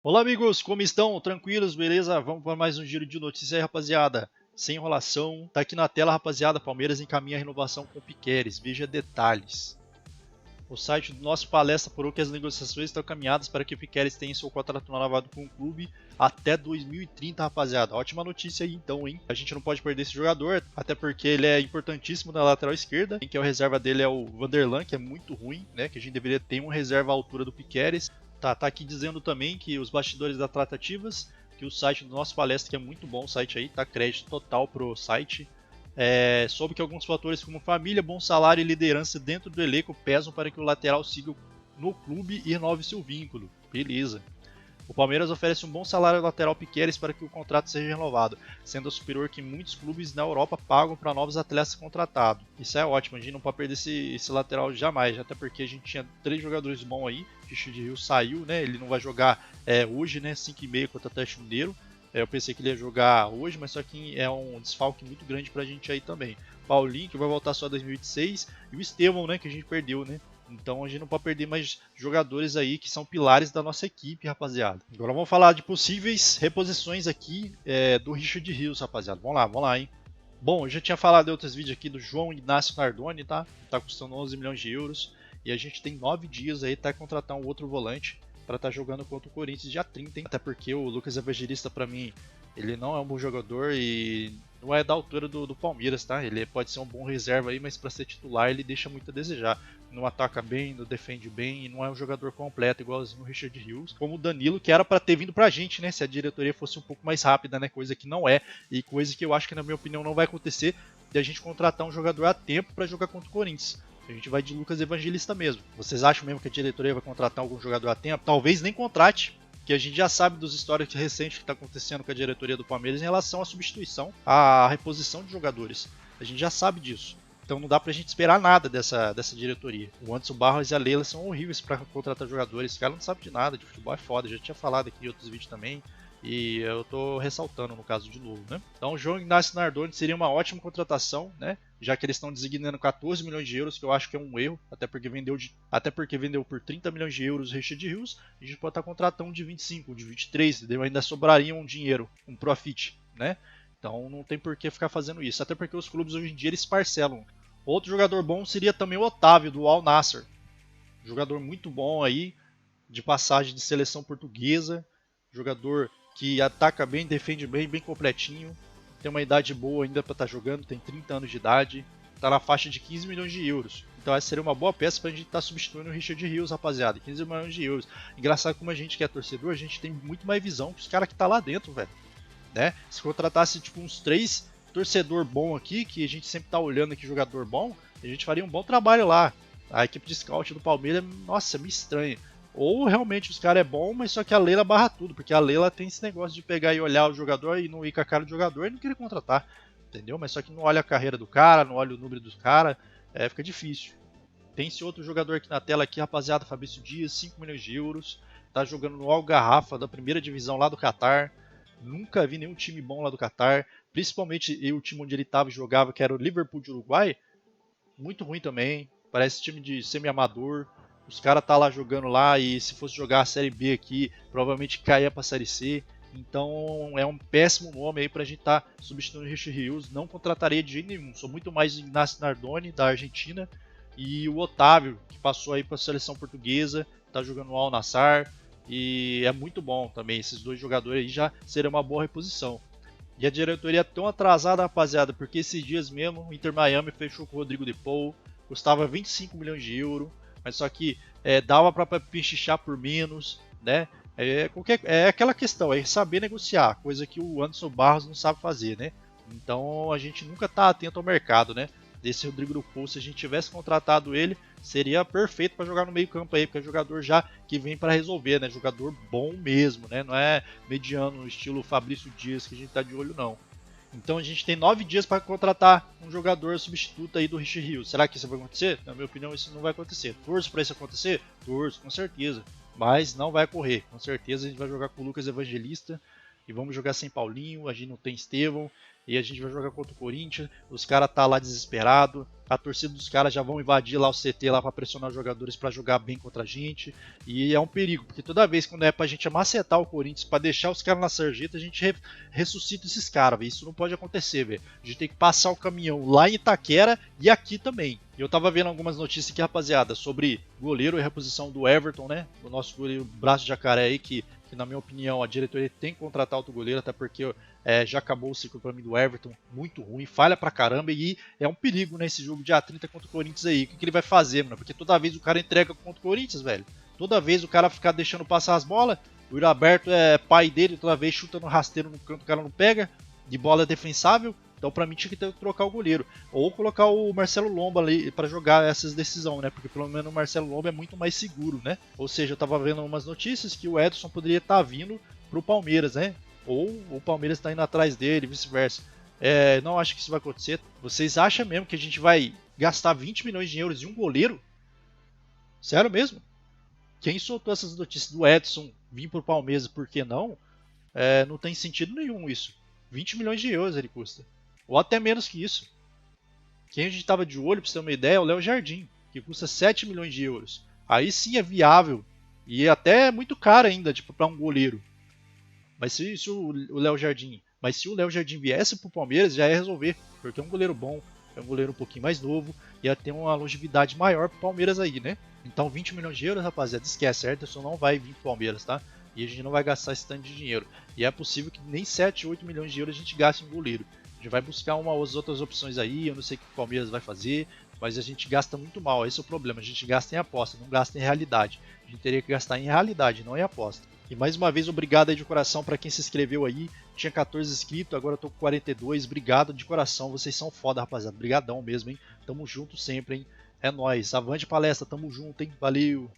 Olá amigos, como estão? Tranquilos, beleza? Vamos para mais um giro de notícias aí, rapaziada. Sem enrolação, tá aqui na tela, rapaziada. Palmeiras encaminha a renovação com o Piqueres. Veja detalhes. O site do nosso palestra apurou que as negociações estão caminhadas para que o Piqueres tenha seu contrato renovado com o clube até 2030, rapaziada. Ótima notícia aí então, hein? A gente não pode perder esse jogador, até porque ele é importantíssimo na lateral esquerda. Quem que é o reserva dele é o Vanderlan, que é muito ruim, né? Que a gente deveria ter um reserva à altura do Piqueres. Tá aqui dizendo também que os bastidores das tratativas, que o site do nosso palestra, que é muito bom o site aí, tá crédito total pro site. Soube que alguns fatores como família, bom salário e liderança dentro do elenco pesam para que o lateral siga no clube e renove seu vínculo. Beleza. O Palmeiras oferece um bom salário ao lateral Piqueres para que o contrato seja renovado, sendo superior que muitos clubes na Europa pagam para novos atletas contratados. Isso é ótimo, a gente não pode perder esse lateral jamais, até porque a gente tinha 3 jogadores bons aí. Richard Rios saiu, né? Ele não vai jogar hoje, né? 5h30 contra o Atlético Mineiro. Eu pensei que ele ia jogar hoje, mas só que é um desfalque muito grande pra gente aí também. Paulinho, que vai voltar só em 2026, e o Estevão, né, que a gente perdeu, né? Então a gente não pode perder mais jogadores aí que são pilares da nossa equipe, rapaziada. Agora vamos falar de possíveis reposições aqui do Richard Rios, rapaziada. Vamos lá, hein? Bom, eu já tinha falado em outros vídeos aqui do João Ignacio Nardoni, tá? Tá custando 11 milhões de euros. E a gente tem 9 dias aí para contratar um outro volante para estar jogando contra o Corinthians dia 30, hein? Até porque o Lucas Evangelista, para mim, ele não é um bom jogador e não é da altura do Palmeiras, tá? Ele pode ser um bom reserva aí, mas para ser titular ele deixa muito a desejar. Não ataca bem, não defende bem e não é um jogador completo, igualzinho o Richard Rios. Como o Danilo, que era para ter vindo pra gente, né? Se a diretoria fosse um pouco mais rápida, né? Coisa que não é e coisa que eu acho que, na minha opinião, não vai acontecer de a gente contratar um jogador a tempo para jogar contra o Corinthians. A gente vai de Lucas Evangelista mesmo. Vocês acham mesmo que a diretoria vai contratar algum jogador a tempo? Talvez nem contrate, que a gente já sabe dos históricos recentes que está acontecendo com a diretoria do Palmeiras em relação à substituição, à reposição de jogadores. A gente já sabe disso. Então não dá pra gente esperar nada dessa diretoria. O Anderson Barros e a Leila são horríveis para contratar jogadores. Esse cara não sabe de nada, de futebol é foda. Já tinha falado aqui em outros vídeos também. E eu tô ressaltando no caso de novo, né? Então o João Ignacio Nardoni seria uma ótima contratação, né? Já que eles estão designando 14 milhões de euros, que eu acho que é um erro, até porque vendeu por 30 milhões de euros o Richard Rios, a gente pode estar contratando um de 25, um de 23, entendeu? Ainda sobraria um dinheiro, um profit, né? Então não tem por que ficar fazendo isso, até porque os clubes hoje em dia eles parcelam. Outro jogador bom seria também o Otávio, do Al Nassr. Jogador muito bom aí, de passagem de seleção portuguesa, jogador que ataca bem, defende bem, bem completinho, tem uma idade boa ainda para estar jogando, tem 30 anos de idade, está na faixa de 15 milhões de euros. Então essa seria uma boa peça para a gente estar substituindo o Richard Rios, rapaziada, 15 milhões de euros. Engraçado como a gente que é torcedor, a gente tem muito mais visão que os caras que tá lá dentro, velho. Né? Se contratasse tipo uns 3 torcedor bom aqui, que a gente sempre tá olhando aqui jogador bom, a gente faria um bom trabalho lá. A equipe de scout do Palmeiras, nossa, me estranha. Ou realmente os caras é bom, mas só que a Leila barra tudo, porque a Leila tem esse negócio de pegar e olhar o jogador e não ir com a cara do jogador e não querer contratar, entendeu? Mas só que não olha a carreira do cara, não olha o número dos caras, fica difícil. Tem esse outro jogador aqui na tela aqui, rapaziada, Fabrício Dias, 5 milhões de euros, tá jogando no Al-Garrafa da primeira divisão lá do Catar. Nunca vi nenhum time bom lá do Catar, principalmente o time onde ele estava e jogava, que era o Liverpool de Uruguai, muito ruim também, parece time de semi-amador. Os caras tá lá jogando lá e se fosse jogar a Série B aqui, provavelmente caía pra Série C. Então é um péssimo nome aí pra gente estar substituindo o Richard Rios. Não contrataria de jeito nenhum. Sou muito mais Ignacio Nardoni, da Argentina, e o Otávio, que passou aí pra seleção portuguesa, tá jogando no Al Nassr. E é muito bom também. Esses dois jogadores aí já seriam uma boa reposição. E a diretoria é tão atrasada, rapaziada, porque esses dias mesmo o Inter Miami fechou com o Rodrigo De Paul, custava 25 milhões de euros, mas só que dava para pichichar por menos, né? É aquela questão, é saber negociar, coisa que o Anderson Barros não sabe fazer, né? Então a gente nunca tá atento ao mercado, né? Desse Rodrigo De Paul, se a gente tivesse contratado ele, seria perfeito para jogar no meio campo aí, porque é jogador já que vem para resolver, né? Jogador bom mesmo, né? Não é mediano, estilo Fabrício Dias que a gente tá de olho não. Então a gente tem 9 dias para contratar um jogador substituto aí do Richard Rios. Será que isso vai acontecer? Na minha opinião, isso não vai acontecer. Torço para isso acontecer? Torço, com certeza. Mas não vai ocorrer. Com certeza a gente vai jogar com o Lucas Evangelista e vamos jogar sem Paulinho. A gente não tem Estevão. e a gente vai jogar contra o Corinthians, os caras tá lá desesperado, a torcida dos caras já vão invadir lá o CT lá para pressionar os jogadores para jogar bem contra a gente, e é um perigo, porque toda vez quando é pra gente macetar o Corinthians para deixar os caras na sarjeta, a gente ressuscita esses caras, isso não pode acontecer, velho. A gente tem que passar o caminhão lá em Itaquera e aqui também. Eu tava vendo algumas notícias aqui, rapaziada, sobre goleiro e reposição do Everton, né? O nosso goleiro Braço de Jacaré aí, que na minha opinião a diretoria tem que contratar outro goleiro, até porque já acabou o ciclo para mim do Everton, muito ruim, falha pra caramba, e é um perigo nesse jogo dia 30 contra o Corinthians aí. O que ele vai fazer, mano? Porque toda vez o cara entrega contra o Corinthians, velho. Toda vez o cara fica deixando passar as bolas, o Iraberto é pai dele, toda vez chuta no rasteiro no canto, o cara não pega, de bola defensável. Então pra mim tinha que trocar o goleiro. Ou colocar o Marcelo Lomba ali pra jogar essas decisões, né? Porque pelo menos o Marcelo Lomba é muito mais seguro, né? Ou seja, eu tava vendo umas notícias que o Edson poderia estar vindo pro Palmeiras, né? Ou o Palmeiras tá indo atrás dele, vice-versa. Não acho que isso vai acontecer. Vocês acham mesmo que a gente vai gastar 20 milhões de euros em um goleiro? Sério mesmo? Quem soltou essas notícias do Edson vir pro Palmeiras, por que não? Não tem sentido nenhum isso. 20 milhões de euros ele custa. Ou até menos que isso. Quem a gente estava de olho, para você ter uma ideia, é o Léo Jardim, que custa 7 milhões de euros. Aí sim é viável. E até é muito caro ainda, tipo, para um goleiro. Mas se o Léo Jardim. Mas se o Léo Jardim viesse para o Palmeiras, já ia resolver. Porque é um goleiro bom, é um goleiro um pouquinho mais novo, ia ter uma longevidade maior para o Palmeiras aí, né? Então 20 milhões de euros, rapaziada, esquece, certo? Isso não vai vir para o Palmeiras, tá? E a gente não vai gastar esse tanto de dinheiro. E é possível que nem 7, 8 milhões de euros a gente gaste em goleiro. A gente vai buscar umas outras opções aí, eu não sei o que o Palmeiras vai fazer, mas a gente gasta muito mal, esse é o problema. A gente gasta em aposta, não gasta em realidade. A gente teria que gastar em realidade, não em aposta. E mais uma vez, obrigado aí de coração para quem se inscreveu aí. Tinha 14 inscritos, agora eu tô com 42. Obrigado de coração, vocês são foda, rapaziada. Obrigadão mesmo, hein? Tamo junto sempre, hein? É nóis. Avante palestra, tamo junto, hein? Valeu!